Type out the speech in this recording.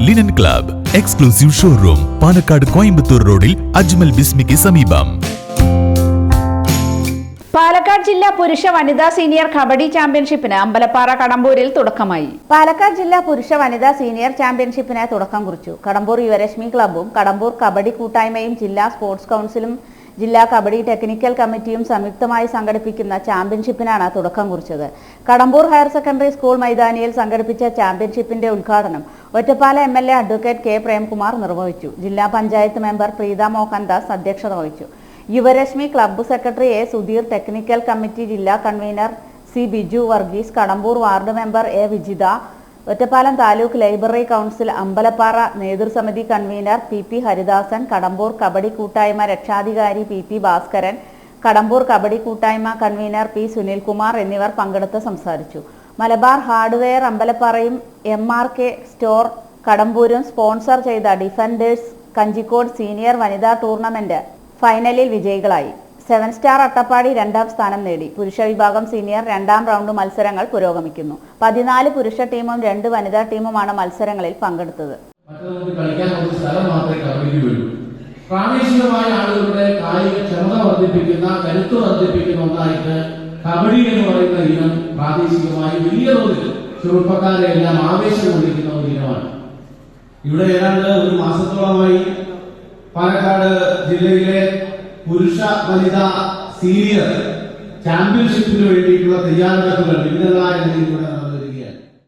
Linen club exclusive showroom Palakkad Coimbatore റോഡിൽ അജ്മൽ ബിസ്മിക്ക് സമീപം. പാലക്കാട് ജില്ലാ പുരുഷ വനിതാ സീനിയർ കബഡി ചാമ്പ്യൻഷിപ്പിന് അമ്പലപ്പാറ കടമ്പൂരിൽ തുടക്കമായി. പാലക്കാട് ജില്ലാ പുരുഷ വനിതാ സീനിയർ ചാമ്പ്യൻഷിപ്പിന് തുടക്കം കുറിച്ചു. കടമ്പൂർ യുവരശ്മി ക്ലബ്ബും കടമ്പൂർ കബഡി കൂട്ടായ്മയും ജില്ലാ സ്പോർട്സ് കൗൺസിലും ജില്ലാ കബഡി ടെക്നിക്കൽ കമ്മിറ്റിയും സംയുക്തമായി സംഘടിപ്പിക്കുന്ന ചാമ്പ്യൻഷിപ്പിനാണ് തുടക്കം കുറിച്ചത്. കടമ്പൂർ ഹയർ സെക്കൻഡറി സ്കൂൾ മൈതാനിയിൽ സംഘടിപ്പിച്ച ചാമ്പ്യൻഷിപ്പിന്റെ ഉദ്ഘാടനം ഒറ്റപ്പാല MLA അഡ്വക്കേറ്റ് K. പ്രേംകുമാർ നിർവഹിച്ചു. ജില്ലാ പഞ്ചായത്ത് മെമ്പർ പ്രീത മോഹൻദാസ് അധ്യക്ഷത വഹിച്ചു. Yuvarashmi club secretary A. Sudheer, technical committee ജില്ലാ convener C. Biju Varghese, Kadambur ward member A. Vijitha, Ottapalam taluk library council Ambalappara നേതൃസമിതി കൺവീനർ PP ഹരിദാസൻ, കടമ്പൂർ കബഡി കൂട്ടായ്മ രക്ഷാധികാരി PP ഭാസ്കരൻ, കടമ്പൂർ കബഡി കൂട്ടായ്മ കൺവീനർ P. സുനിൽകുമാർ എന്നിവർ പങ്കെടുത്ത് സംസാരിച്ചു. മലബാർ ഹാർഡ്വെയർ അമ്പലപ്പാറയും MRK സ്റ്റോർ കടമ്പൂരും സ്പോൺസർ ചെയ്ത ഡിഫൻഡേഴ്സ് കഞ്ചിക്കോട് സീനിയർ വനിതാ ടൂർണമെന്റ് ഫൈനലിൽ വിജയികളായി. 7 സ്റ്റാർ അട്ടപ്പാടി 2ാം സ്ഥാനം നേടി. പുരുഷ വിഭാഗം സീനിയർ 2ാം റൗണ്ട് മത്സരങ്ങൾ പുരോഗമിക്കുന്നു. 14 പുരുഷ ടീമും 2 വനിതാ ടീമുമാണ് മത്സരങ്ങളിൽ പങ്കെടുത്തത്. പ്രാദേശികമായ ആളുകളുടെ കായിക ക്ഷമത വർദ്ധിപ്പിക്കുന്ന, കരുത്ത് വർദ്ധിപ്പിക്കുന്ന ഒന്നായിട്ട് കബഡി എന്ന് പറയുന്ന ഇനം പ്രാദേശികമായി വലിയ തോതിൽ ചെറുപ്പക്കാരെ എല്ലാം ആവേശം കൊള്ളിക്കുന്ന ഒരു ഇനമാണ്. ഇവിടെ ഏതാണ്ട് ഒരു മാസത്തോളമായി പാലക്കാട് ജില്ലയിലെ പുരുഷ വനിതാ സീനിയർ ചാമ്പ്യൻഷിപ്പിന് വേണ്ടിയിട്ടുള്ള തയ്യാറെടുപ്പുകൾ വിവിധങ്ങളായ രീതിയിലൂടെ